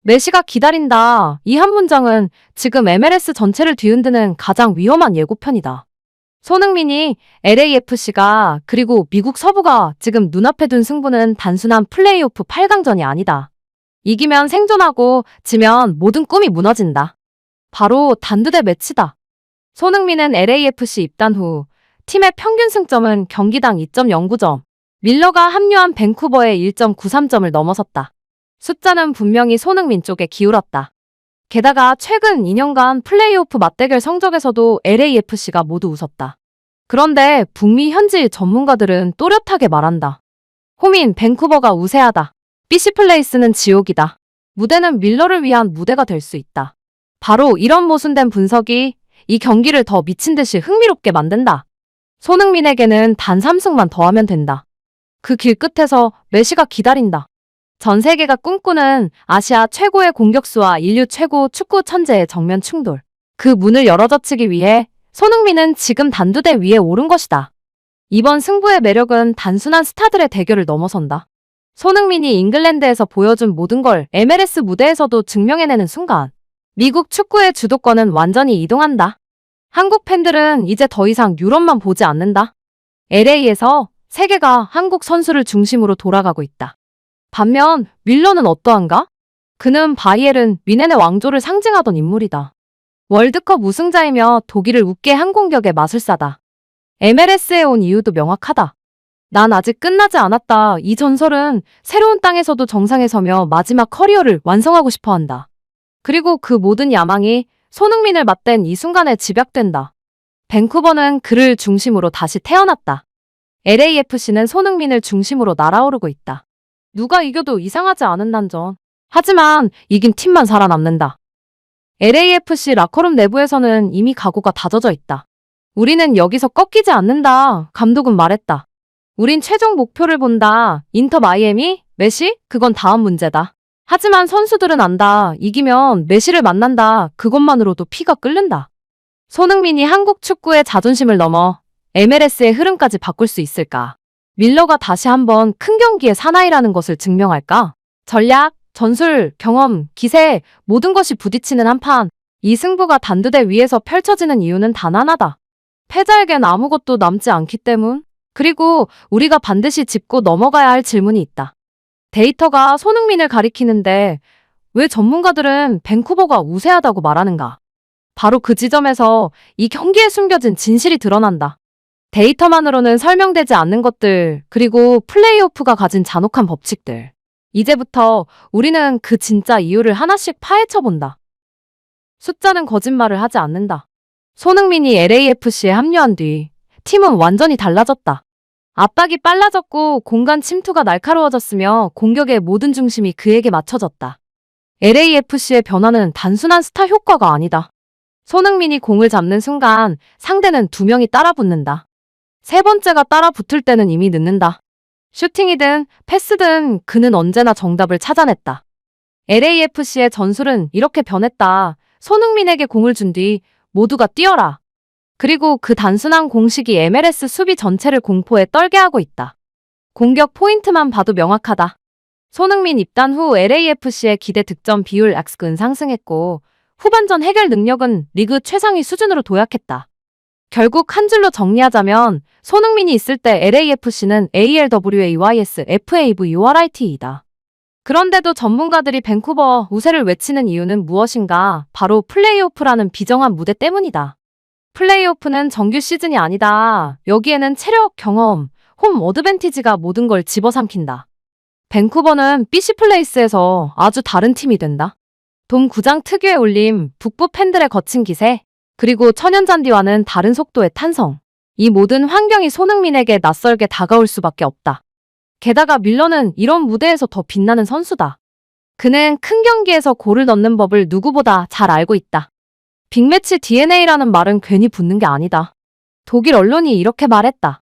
메시가 기다린다. 이 한 문장은 지금 MLS 전체를 뒤흔드는 가장 위험한 예고편이다. 손흥민이 LAFC가 그리고 미국 서부가 지금 눈앞에 둔 승부는 단순한 플레이오프 8강전이 아니다. 이기면 생존하고 지면 모든 꿈이 무너진다. 바로 단두대 매치다. 손흥민은 LAFC 입단 후 팀의 평균 승점은 경기당 2.09점, 밀러가 합류한 밴쿠버의 1.93점을 넘어섰다. 숫자는 분명히 손흥민 쪽에 기울었다. 게다가 최근 2년간 플레이오프 맞대결 성적에서도 LAFC가 모두 웃었다. 그런데 북미 현지 전문가들은 또렷하게 말한다. 홈인 밴쿠버가 우세하다. BC플레이스는 지옥이다. 무대는 밀러를 위한 무대가 될 수 있다. 바로 이런 모순된 분석이 이 경기를 더 미친 듯이 흥미롭게 만든다. 손흥민에게는 단 3승만 더하면 된다. 그 길 끝에서 메시가 기다린다. 전 세계가 꿈꾸는 아시아 최고의 공격수와 인류 최고 축구 천재의 정면 충돌. 그 문을 열어젖히기 위해 손흥민은 지금 단두대 위에 오른 것이다. 이번 승부의 매력은 단순한 스타들의 대결을 넘어선다. 손흥민이 잉글랜드에서 보여준 모든 걸 MLS 무대에서도 증명해내는 순간 미국 축구의 주도권은 완전히 이동한다. 한국 팬들은 이제 더 이상 유럽만 보지 않는다. LA에서 세계가 한국 선수를 중심으로 돌아가고 있다. 반면 밀러는 어떠한가? 그는 바이에른 뮌헨의 왕조를 상징하던 인물이다. 월드컵 우승자이며 독일을 웃게 한 공격의 마술사다. MLS에 온 이유도 명확하다. 난 아직 끝나지 않았다. 이 전설은 새로운 땅에서도 정상에 서며 마지막 커리어를 완성하고 싶어 한다. 그리고 그 모든 야망이 손흥민을 맞댄 이 순간에 집약된다. 밴쿠버는 그를 중심으로 다시 태어났다. LAFC는 손흥민을 중심으로 날아오르고 있다. 누가 이겨도 이상하지 않은 난전. 하지만 이긴 팀만 살아남는다. LAFC 라커룸 내부에서는 이미 각오가 다져져 있다. 우리는 여기서 꺾이지 않는다. 감독은 말했다. 우린 최종 목표를 본다. 인터 마이애미? 메시? 그건 다음 문제다. 하지만 선수들은 안다. 이기면 메시를 만난다. 그것만으로도 피가 끓는다. 손흥민이 한국 축구의 자존심을 넘어 MLS의 흐름까지 바꿀 수 있을까? 밀러가 다시 한번 큰 경기의 사나이라는 것을 증명할까? 전략, 전술, 경험, 기세 모든 것이 부딪히는 한판. 이 승부가 단두대 위에서 펼쳐지는 이유는 단 하나다. 패자에겐 아무것도 남지 않기 때문. 그리고 우리가 반드시 짚고 넘어가야 할 질문이 있다. 데이터가 손흥민을 가리키는데 왜 전문가들은 밴쿠버가 우세하다고 말하는가? 바로 그 지점에서 이 경기에 숨겨진 진실이 드러난다. 데이터만으로는 설명되지 않는 것들, 그리고 플레이오프가 가진 잔혹한 법칙들. 이제부터 우리는 그 진짜 이유를 하나씩 파헤쳐본다. 숫자는 거짓말을 하지 않는다. 손흥민이 LAFC에 합류한 뒤 팀은 완전히 달라졌다. 압박이 빨라졌고 공간 침투가 날카로워졌으며 공격의 모든 중심이 그에게 맞춰졌다. LAFC의 변화는 단순한 스타 효과가 아니다. 손흥민이 공을 잡는 순간 상대는 2명이 따라붙는다. 세 번째가 따라붙을 때는 이미 늦는다. 슈팅이든 패스든 그는 언제나 정답을 찾아냈다. LAFC의 전술은 이렇게 변했다. 손흥민에게 공을 준 뒤 모두가 뛰어라. 그리고 그 단순한 공식이 MLS 수비 전체를 공포에 떨게 하고 있다. 공격 포인트만 봐도 명확하다. 손흥민 입단 후 LAFC의 기대 득점 비율 X근 상승했고 후반전 해결 능력은 리그 최상위 수준으로 도약했다. 결국 한 줄로 정리하자면 손흥민이 있을 때 LAFC는 ALWAYS FAVORIT이다. 그런데도 전문가들이 밴쿠버 우세를 외치는 이유는 무엇인가? 바로 플레이오프라는 비정한 무대 때문이다. 플레이오프는 정규 시즌이 아니다. 여기에는 체력, 경험, 홈 어드밴티지가 모든 걸 집어삼킨다. 밴쿠버는 BC플레이스에서 아주 다른 팀이 된다. 돔 구장 특유의 울림, 북부 팬들의 거친 기세, 그리고 천연잔디와는 다른 속도의 탄성. 이 모든 환경이 손흥민에게 낯설게 다가올 수밖에 없다. 게다가 밀러는 이런 무대에서 더 빛나는 선수다. 그는 큰 경기에서 골을 넣는 법을 누구보다 잘 알고 있다. 빅매치 DNA라는 말은 괜히 붙는 게 아니다. 독일 언론이 이렇게 말했다.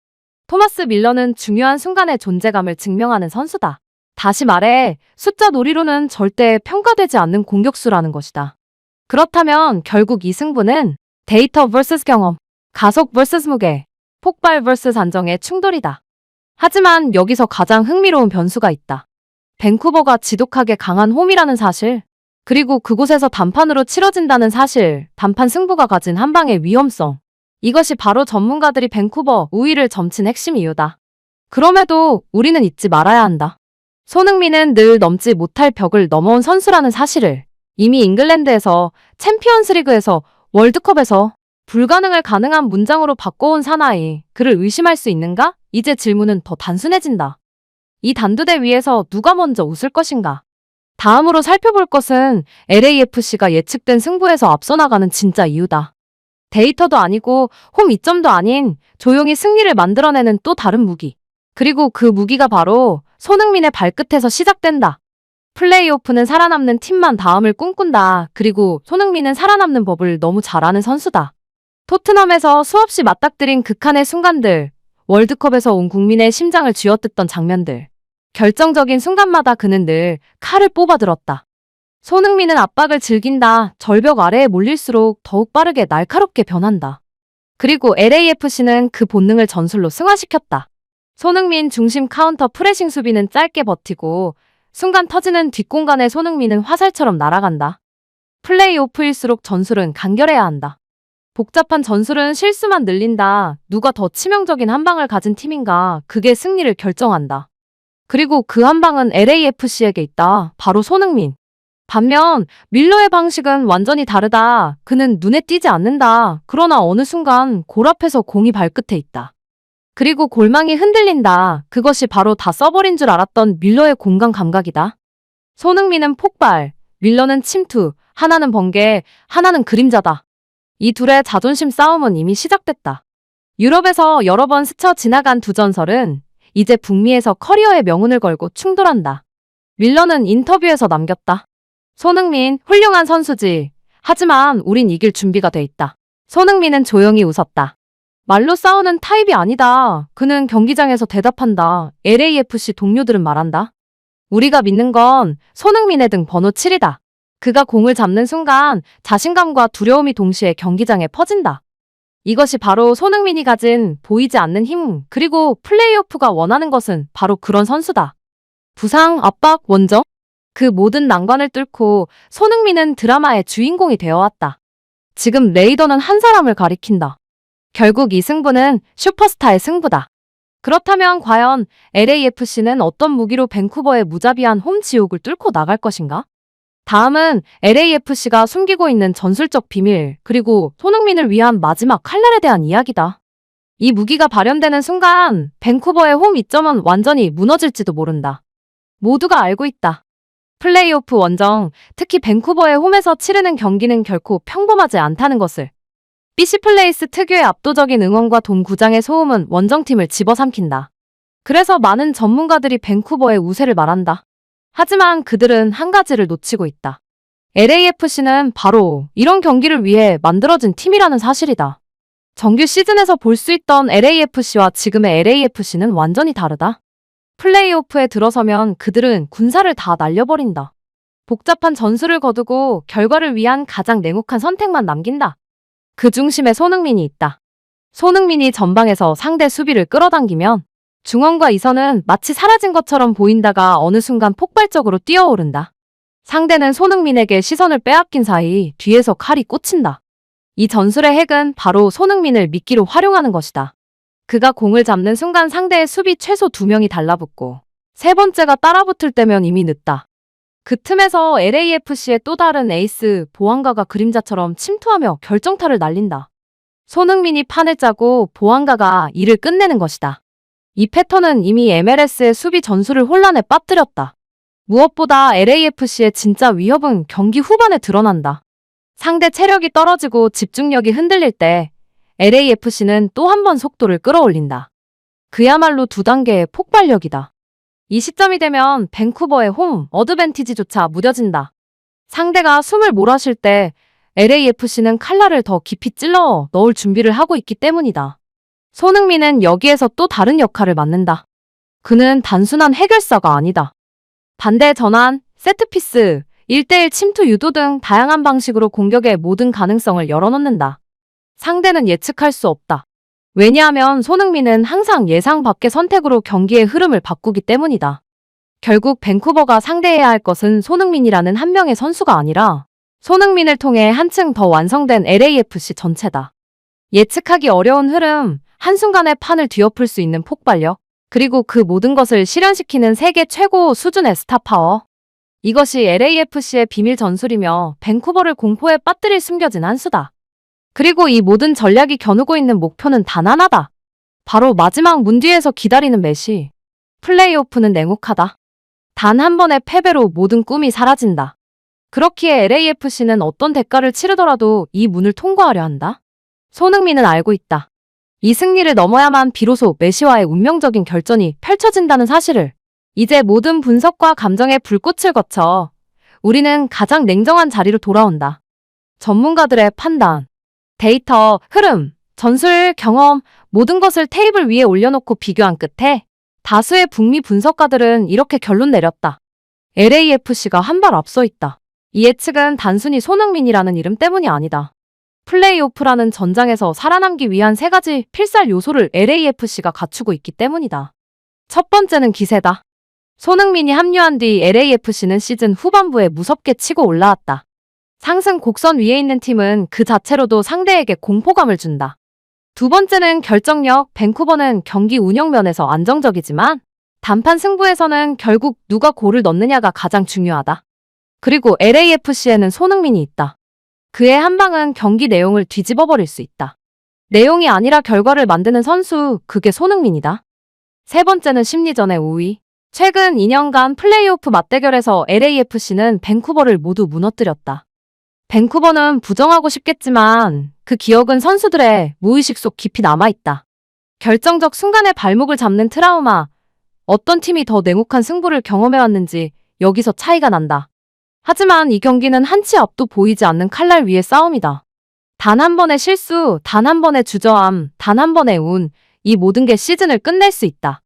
토마스 밀러는 중요한 순간의 존재감을 증명하는 선수다. 다시 말해, 숫자 놀이로는 절대 평가되지 않는 공격수라는 것이다. 그렇다면 결국 이 승부는 데이터 vs 경험, 가속 vs 무게, 폭발 vs 안정의 충돌이다. 하지만 여기서 가장 흥미로운 변수가 있다. 밴쿠버가 지독하게 강한 홈이라는 사실. 그리고 그곳에서 단판으로 치러진다는 사실, 단판 승부가 가진 한방의 위험성. 이것이 바로 전문가들이 밴쿠버 우위를 점친 핵심 이유다. 그럼에도 우리는 잊지 말아야 한다. 손흥민은 늘 넘지 못할 벽을 넘어온 선수라는 사실을. 이미 잉글랜드에서, 챔피언스리그에서, 월드컵에서 불가능을 가능한 문장으로 바꿔온 사나이. 그를 의심할 수 있는가? 이제 질문은 더 단순해진다. 이 단두대 위에서 누가 먼저 웃을 것인가? 다음으로 살펴볼 것은 LAFC가 예측된 승부에서 앞서 나가는 진짜 이유다. 데이터도 아니고 홈 이점도 아닌 조용히 승리를 만들어내는 또 다른 무기. 그리고 그 무기가 바로 손흥민의 발끝에서 시작된다. 플레이오프는 살아남는 팀만 다음을 꿈꾼다. 그리고 손흥민은 살아남는 법을 너무 잘 아는 선수다. 토트넘에서 수없이 맞닥뜨린 극한의 순간들, 월드컵에서 온 국민의 심장을 쥐어뜯던 장면들. 결정적인 순간마다 그는 늘 칼을 뽑아들었다. 손흥민은 압박을 즐긴다. 절벽 아래에 몰릴수록 더욱 빠르게 날카롭게 변한다. 그리고 LAFC는 그 본능을 전술로 승화시켰다. 손흥민 중심 카운터 프레싱 수비는 짧게 버티고 순간 터지는 뒷공간에 손흥민은 화살처럼 날아간다. 플레이오프일수록 전술은 간결해야 한다. 복잡한 전술은 실수만 늘린다. 누가 더 치명적인 한 방을 가진 팀인가, 그게 승리를 결정한다. 그리고 그 한 방은 LAFC에게 있다. 바로 손흥민. 반면 밀러의 방식은 완전히 다르다. 그는 눈에 띄지 않는다. 그러나 어느 순간 골 앞에서 공이 발끝에 있다. 그리고 골망이 흔들린다. 그것이 바로 다 써버린 줄 알았던 밀러의 공간 감각이다. 손흥민은 폭발, 밀러는 침투, 하나는 번개, 하나는 그림자다. 이 둘의 자존심 싸움은 이미 시작됐다. 유럽에서 여러 번 스쳐 지나간 두 전설은 이제 북미에서 커리어의 명운을 걸고 충돌한다. 밀러는 인터뷰에서 남겼다. 손흥민, 훌륭한 선수지. 하지만 우린 이길 준비가 돼 있다. 손흥민은 조용히 웃었다. 말로 싸우는 타입이 아니다. 그는 경기장에서 대답한다. LAFC 동료들은 말한다. 우리가 믿는 건 손흥민의 등 번호 7이다. 그가 공을 잡는 순간 자신감과 두려움이 동시에 경기장에 퍼진다. 이것이 바로 손흥민이 가진 보이지 않는 힘, 그리고 플레이오프가 원하는 것은 바로 그런 선수다. 부상, 압박, 원정? 그 모든 난관을 뚫고 손흥민은 드라마의 주인공이 되어왔다. 지금 레이더는 한 사람을 가리킨다. 결국 이 승부는 슈퍼스타의 승부다. 그렇다면 과연 LAFC는 어떤 무기로 밴쿠버의 무자비한 홈 지옥을 뚫고 나갈 것인가? 다음은 LAFC가 숨기고 있는 전술적 비밀, 그리고 손흥민을 위한 마지막 칼날에 대한 이야기다. 이 무기가 발현되는 순간 밴쿠버의 홈 이점은 완전히 무너질지도 모른다. 모두가 알고 있다. 플레이오프 원정, 특히 밴쿠버의 홈에서 치르는 경기는 결코 평범하지 않다는 것을. BC플레이스 특유의 압도적인 응원과 돔구장의 소음은 원정팀을 집어삼킨다. 그래서 많은 전문가들이 밴쿠버의 우세를 말한다. 하지만 그들은 한 가지를 놓치고 있다. LAFC는 바로 이런 경기를 위해 만들어진 팀이라는 사실이다. 정규 시즌에서 볼 수 있던 LAFC와 지금의 LAFC는 완전히 다르다. 플레이오프에 들어서면 그들은 군사를 다 날려버린다. 복잡한 전술을 거두고 결과를 위한 가장 냉혹한 선택만 남긴다. 그 중심에 손흥민이 있다. 손흥민이 전방에서 상대 수비를 끌어당기면 중원과 이선은 마치 사라진 것처럼 보인다가 어느 순간 폭발적으로 뛰어오른다. 상대는 손흥민에게 시선을 빼앗긴 사이 뒤에서 칼이 꽂힌다. 이 전술의 핵은 바로 손흥민을 미끼로 활용하는 것이다. 그가 공을 잡는 순간 상대의 수비 최소 2명이 달라붙고 세 번째가 따라붙을 때면 이미 늦다. 그 틈에서 LAFC의 또 다른 에이스 보안가가 그림자처럼 침투하며 결정타를 날린다. 손흥민이 판을 짜고 보안가가 이를 끝내는 것이다. 이 패턴은 이미 MLS의 수비 전술을 혼란에 빠뜨렸다. 무엇보다 LAFC의 진짜 위협은 경기 후반에 드러난다. 상대 체력이 떨어지고 집중력이 흔들릴 때 LAFC는 또 한 번 속도를 끌어올린다. 그야말로 2단계의 폭발력이다. 이 시점이 되면 밴쿠버의 홈 어드밴티지조차 무뎌진다. 상대가 숨을 몰아쉴 때 LAFC는 칼날을 더 깊이 찔러 넣을 준비를 하고 있기 때문이다. 손흥민은 여기에서 또 다른 역할을 맡는다. 그는 단순한 해결사가 아니다. 반대 전환, 세트피스, 1대1 침투 유도 등 다양한 방식으로 공격의 모든 가능성을 열어놓는다. 상대는 예측할 수 없다. 왜냐하면 손흥민은 항상 예상 밖의 선택으로 경기의 흐름을 바꾸기 때문이다. 결국 밴쿠버가 상대해야 할 것은 손흥민이라는 한 명의 선수가 아니라 손흥민을 통해 한층 더 완성된 LAFC 전체다. 예측하기 어려운 흐름, 한순간에 판을 뒤엎을 수 있는 폭발력, 그리고 그 모든 것을 실현시키는 세계 최고 수준의 스타파워. 이것이 LAFC의 비밀 전술이며 밴쿠버를 공포에 빠뜨릴 숨겨진 한 수다. 그리고 이 모든 전략이 겨누고 있는 목표는 단 하나다. 바로 마지막 문 뒤에서 기다리는 메시. 플레이오프는 냉혹하다. 단 한 번의 패배로 모든 꿈이 사라진다. 그렇기에 LAFC는 어떤 대가를 치르더라도 이 문을 통과하려 한다. 손흥민은 알고 있다. 이 승리를 넘어야만 비로소 메시와의 운명적인 결전이 펼쳐진다는 사실을. 이제 모든 분석과 감정의 불꽃을 거쳐 우리는 가장 냉정한 자리로 돌아온다. 전문가들의 판단, 데이터, 흐름, 전술, 경험, 모든 것을 테이블 위에 올려놓고 비교한 끝에 다수의 북미 분석가들은 이렇게 결론 내렸다. LAFC가 한 발 앞서 있다. 이 예측은 단순히 손흥민이라는 이름 때문이 아니다. 플레이오프라는 전장에서 살아남기 위한 세 가지 필살 요소를 LAFC가 갖추고 있기 때문이다. 첫 번째는 기세다. 손흥민이 합류한 뒤 LAFC는 시즌 후반부에 무섭게 치고 올라왔다. 상승 곡선 위에 있는 팀은 그 자체로도 상대에게 공포감을 준다. 두 번째는 결정력. 밴쿠버는 경기 운영 면에서 안정적이지만 단판 승부에서는 결국 누가 골을 넣느냐가 가장 중요하다. 그리고 LAFC에는 손흥민이 있다. 그의 한 방은 경기 내용을 뒤집어버릴 수 있다. 내용이 아니라 결과를 만드는 선수, 그게 손흥민이다. 세 번째는 심리전의 우위. 최근 2년간 플레이오프 맞대결에서 LAFC는 밴쿠버를 모두 무너뜨렸다. 밴쿠버는 부정하고 싶겠지만 그 기억은 선수들의 무의식 속 깊이 남아있다. 결정적 순간에 발목을 잡는 트라우마. 어떤 팀이 더 냉혹한 승부를 경험해왔는지 여기서 차이가 난다. 하지만 이 경기는 한치 앞도 보이지 않는 칼날 위의 싸움이다. 단 한 번의 실수, 단 한 번의 주저함, 단 한 번의 운, 이 모든 게 시즌을 끝낼 수 있다.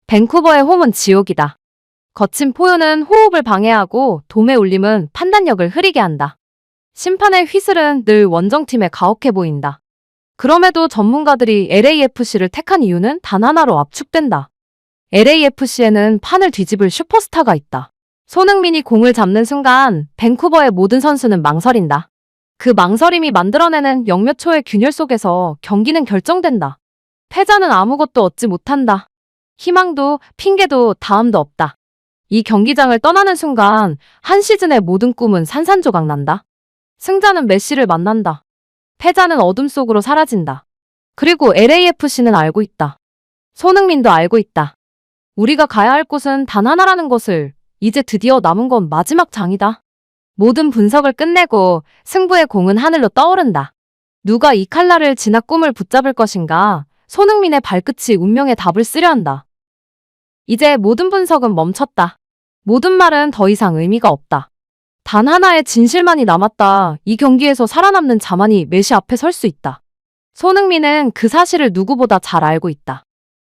밴쿠버의 홈은 지옥이다. 거친 포효는 호흡을 방해하고 돔의 울림은 판단력을 흐리게 한다. 심판의 휘슬은 늘 원정팀에 가혹해 보인다. 그럼에도 전문가들이 LAFC를 택한 이유는 단 하나로 압축된다. LAFC에는 판을 뒤집을 슈퍼스타가 있다. 손흥민이 공을 잡는 순간 밴쿠버의 모든 선수는 망설인다. 그 망설임이 만들어내는 영몇 초의 균열 속에서 경기는 결정된다. 패자는 아무것도 얻지 못한다. 희망도 핑계도 다음도 없다. 이 경기장을 떠나는 순간 한 시즌의 모든 꿈은 산산조각 난다. 승자는 메시를 만난다. 패자는 어둠 속으로 사라진다. 그리고 LAFC는 알고 있다. 손흥민도 알고 있다. 우리가 가야 할 곳은 단 하나라는 것을. 이제 드디어 남은 건 마지막 장이다. 모든 분석을 끝내고 승부의 공은 하늘로 떠오른다. 누가 이 칼날을 지나 꿈을 붙잡을 것인가? 손흥민의 발끝이 운명의 답을 쓰려 한다. 이제 모든 분석은 멈췄다. 모든 말은 더 이상 의미가 없다. 단 하나의 진실만이 남았다. 이 경기에서 살아남는 자만이 메시 앞에 설 수 있다. 손흥민은 그 사실을 누구보다 잘 알고 있다.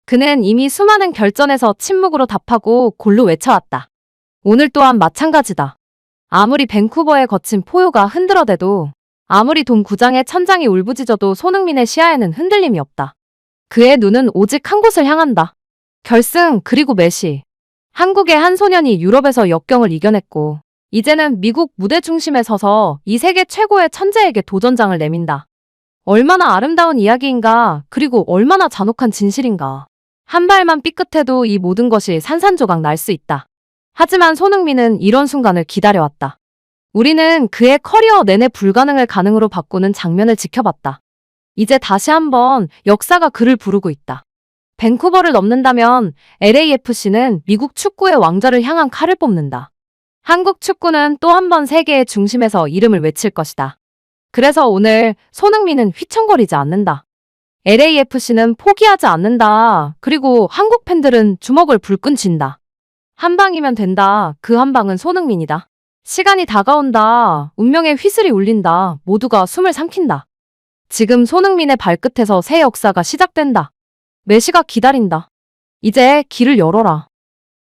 그는 이미 수많은 결전에서 침묵으로 답하고 골로 외쳐왔다. 오늘 또한 마찬가지다. 아무리 밴쿠버의 거친 포효가 흔들어대도, 아무리 돔 구장의 천장이 울부짖어도 손흥민의 시야에는 흔들림이 없다. 그의 눈은 오직 한 곳을 향한다. 결승, 그리고 메시. 한국의 한 소년이 유럽에서 역경을 이겨냈고 이제는 미국 무대 중심에 서서 이 세계 최고의 천재에게 도전장을 내민다. 얼마나 아름다운 이야기인가, 그리고 얼마나 잔혹한 진실인가. 한 발만 삐끗해도 이 모든 것이 산산조각 날 수 있다. 하지만 손흥민은 이런 순간을 기다려왔다. 우리는 그의 커리어 내내 불가능을 가능으로 바꾸는 장면을 지켜봤다. 이제 다시 한번 역사가 그를 부르고 있다. 밴쿠버를 넘는다면 LAFC는 미국 축구의 왕좌를 향한 칼을 뽑는다. 한국 축구는 또 한 번 세계의 중심에서 이름을 외칠 것이다. 그래서 오늘 손흥민은 휘청거리지 않는다. LAFC는 포기하지 않는다. 그리고 한국 팬들은 주먹을 불끈 쥔다. 한 방이면 된다. 그 한 방은 손흥민이다. 시간이 다가온다. 운명의 휘슬이 울린다. 모두가 숨을 삼킨다. 지금 손흥민의 발끝에서 새 역사가 시작된다. 메시가 기다린다. 이제 길을 열어라.